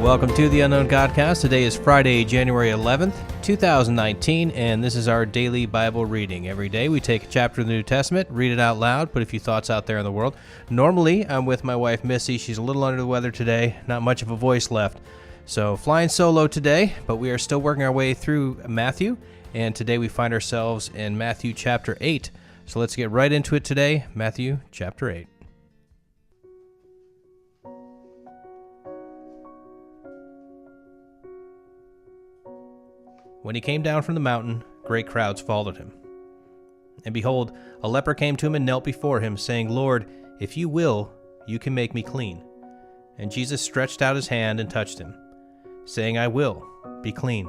Welcome to the Unknown Godcast. Today is Friday, January 11th, 2019, and this is our daily Bible reading. Every day we take a chapter of the New Testament, read it out loud, put a few thoughts out there in the world. Normally, I'm with my wife, Missy. She's a little under the weather today, not much of a voice left. So flying solo today, but we are still working our way through Matthew, and today we find ourselves in Matthew chapter 8. So let's get right into it today, Matthew chapter 8. When he came down from the mountain, great crowds followed him. And behold, a leper came to him and knelt before him, saying, Lord, if you will, you can make me clean. And Jesus stretched out his hand and touched him, saying, I will, be clean.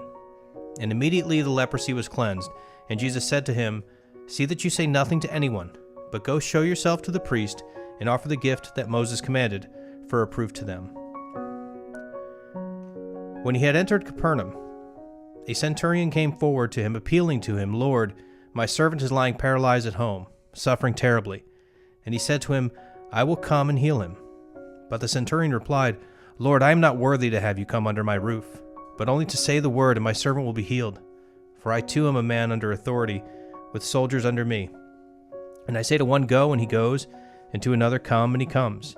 And immediately the leprosy was cleansed. And Jesus said to him, See that you say nothing to anyone, but go show yourself to the priest and offer the gift that Moses commanded for a proof to them. When he had entered Capernaum, a centurion came forward to him, appealing to him, Lord, my servant is lying paralyzed at home, suffering terribly. And he said to him, I will come and heal him. But the centurion replied, Lord, I am not worthy to have you come under my roof, but only to say the word, and my servant will be healed. For I too am a man under authority, with soldiers under me. And I say to one, Go, and he goes, and to another, Come, and he comes.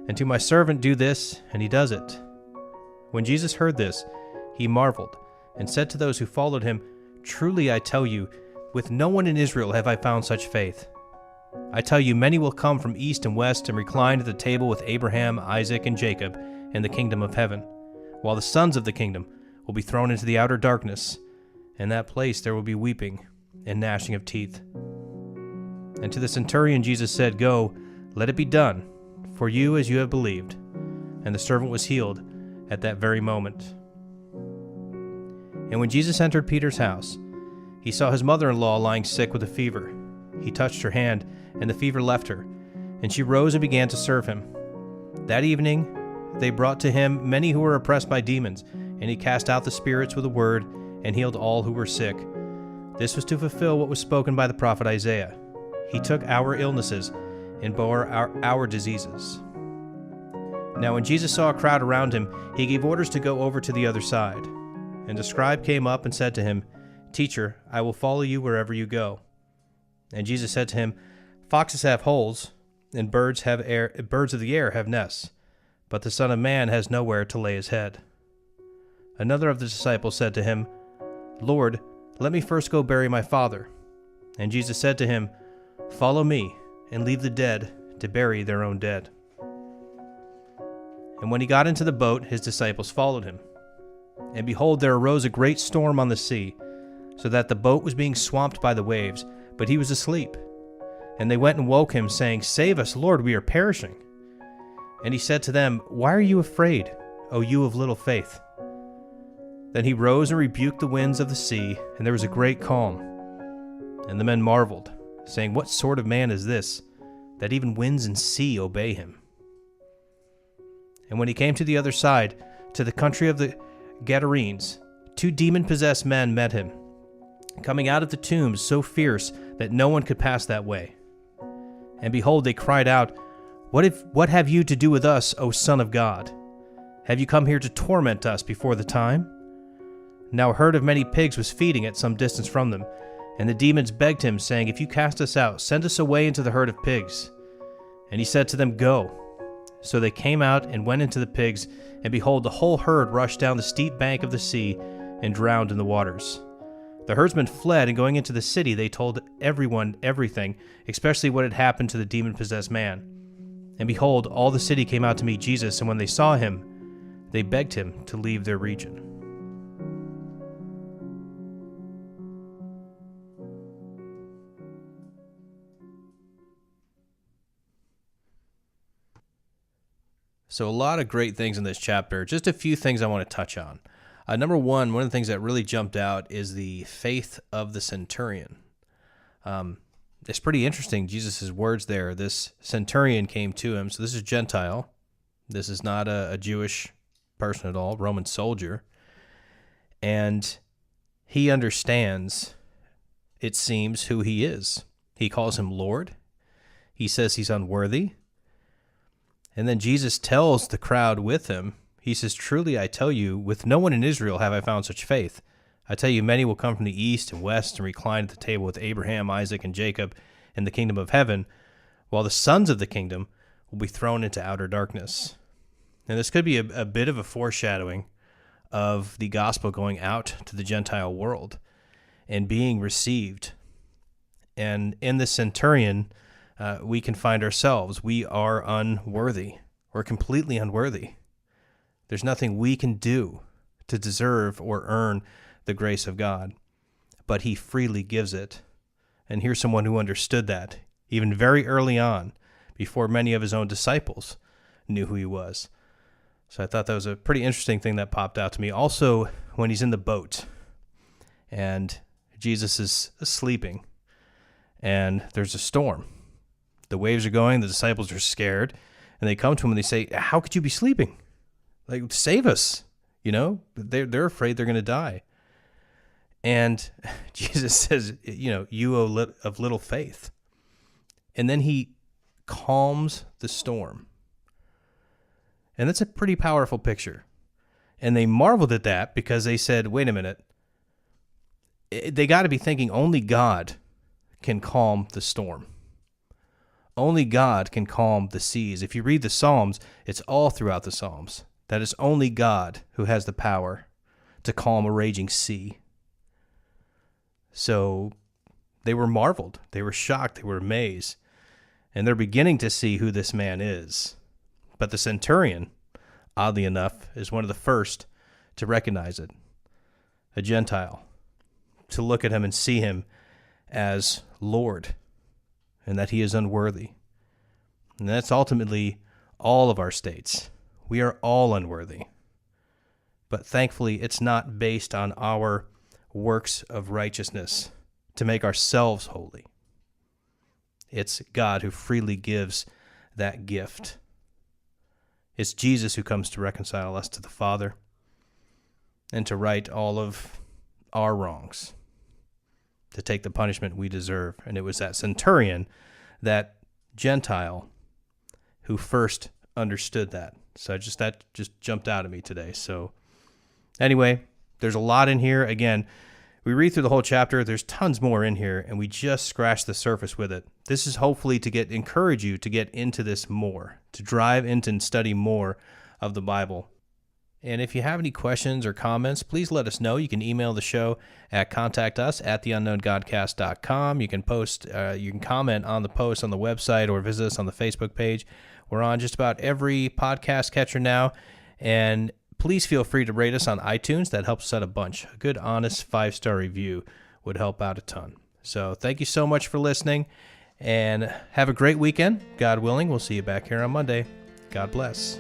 And to my servant, Do this, and he does it. When Jesus heard this, he marveled, and said to those who followed him, Truly I tell you, with no one in Israel have I found such faith. I tell you, many will come from east and west and recline at the table with Abraham, Isaac, and Jacob in the kingdom of heaven, while the sons of the kingdom will be thrown into the outer darkness. In that place there will be weeping and gnashing of teeth. And to the centurion Jesus said, Go, let it be done, for you as you have believed. And the servant was healed at that very moment. And when Jesus entered Peter's house, he saw his mother-in-law lying sick with a fever. He touched her hand, and the fever left her, and she rose and began to serve him. That evening they brought to him many who were oppressed by demons, and he cast out the spirits with a word and healed all who were sick. This was to fulfill what was spoken by the prophet Isaiah. He took our illnesses and bore our diseases. Now when Jesus saw a crowd around him, he gave orders to go over to the other side. And the scribe came up and said to him, Teacher, I will follow you wherever you go. And Jesus said to him, Foxes have holes, and birds of the air have nests, but the Son of Man has nowhere to lay his head. Another of the disciples said to him, Lord, let me first go bury my father. And Jesus said to him, Follow me, and leave the dead to bury their own dead. And when he got into the boat, his disciples followed him. And behold, there arose a great storm on the sea, so that the boat was being swamped by the waves, but he was asleep. And they went and woke him, saying, Save us, Lord, we are perishing. And he said to them, Why are you afraid, O you of little faith? Then he rose and rebuked the winds of the sea, and there was a great calm. And the men marveled, saying, What sort of man is this, that even winds and sea obey him? And when he came to the other side, to the country of the Gadarenes, 2 demon-possessed men met him, coming out of the tombs so fierce that no one could pass that way. And behold, they cried out, What have you to do with us, O Son of God? Have you come here to torment us before the time? Now a herd of many pigs was feeding at some distance from them, and the demons begged him, saying, If you cast us out, send us away into the herd of pigs. And he said to them, Go. So they came out and went into the pigs, and behold, the whole herd rushed down the steep bank of the sea and drowned in the waters. The herdsmen fled, and going into the city, they told everyone everything, especially what had happened to the demon-possessed man. And behold, all the city came out to meet Jesus, and when they saw him, they begged him to leave their region. So a lot of great things in this chapter. Just a few things I want to touch on. Number one of the things that really jumped out is the faith of the centurion. It's pretty interesting, Jesus' words there. This centurion came to him. So this is Gentile. This is not a Jewish person at all, Roman soldier. And he understands, it seems, who he is. He calls him Lord. He says he's unworthy. And then Jesus tells the crowd with him, He says, "Truly I tell you, with no one in Israel have I found such faith. I tell you, many will come from the east and west and recline at the table with Abraham, Isaac, and Jacob in the kingdom of heaven, while the sons of the kingdom will be thrown into outer darkness." And this could be a bit of a foreshadowing of the gospel going out to the Gentile world and being received. And in the centurion, we can find ourselves. We are unworthy. We're completely unworthy. There's nothing we can do to deserve or earn the grace of God, but he freely gives it. And here's someone who understood that, even very early on, before many of his own disciples knew who he was. So I thought that was a pretty interesting thing that popped out to me. Also, when he's in the boat, and Jesus is sleeping, and there's a storm. The waves are going, the disciples are scared, and they come to him and they say, "How could you be sleeping? Like, save us." You know, they're afraid they're going to die. And Jesus says, "You of little faith." And then he calms the storm. And that's a pretty powerful picture. And they marveled at that because they said, wait a minute. They got to be thinking only God can calm the storm. Only God can calm the seas. If you read the Psalms, it's all throughout the Psalms that it's only God who has the power to calm a raging sea. So they were marveled. They were shocked. They were amazed. And they're beginning to see who this man is. But the centurion, oddly enough, is one of the first to recognize it. A Gentile. To look at him and see him as Lord, and that he is unworthy. And that's ultimately all of our states. We are all unworthy. But thankfully, it's not based on our works of righteousness to make ourselves holy. It's God who freely gives that gift. It's Jesus who comes to reconcile us to the Father and to right all of our wrongs, to take the punishment we deserve. And it was that centurion, that Gentile, who first understood that. So that just jumped out at me today. So anyway, there's a lot in here. Again, we read through the whole chapter. There's tons more in here, and we just scratched the surface with it. This is hopefully to encourage you to get into this more, to drive into and study more of the Bible. And if you have any questions or comments, please let us know. You can email the show at contactus@theunknowngodcast.com. You can you can comment on the post on the website or visit us on the Facebook page. We're on just about every podcast catcher now. And please feel free to rate us on iTunes. That helps us out a bunch. A good, honest 5-star review would help out a ton. So thank you so much for listening, and have a great weekend. God willing, we'll see you back here on Monday. God bless.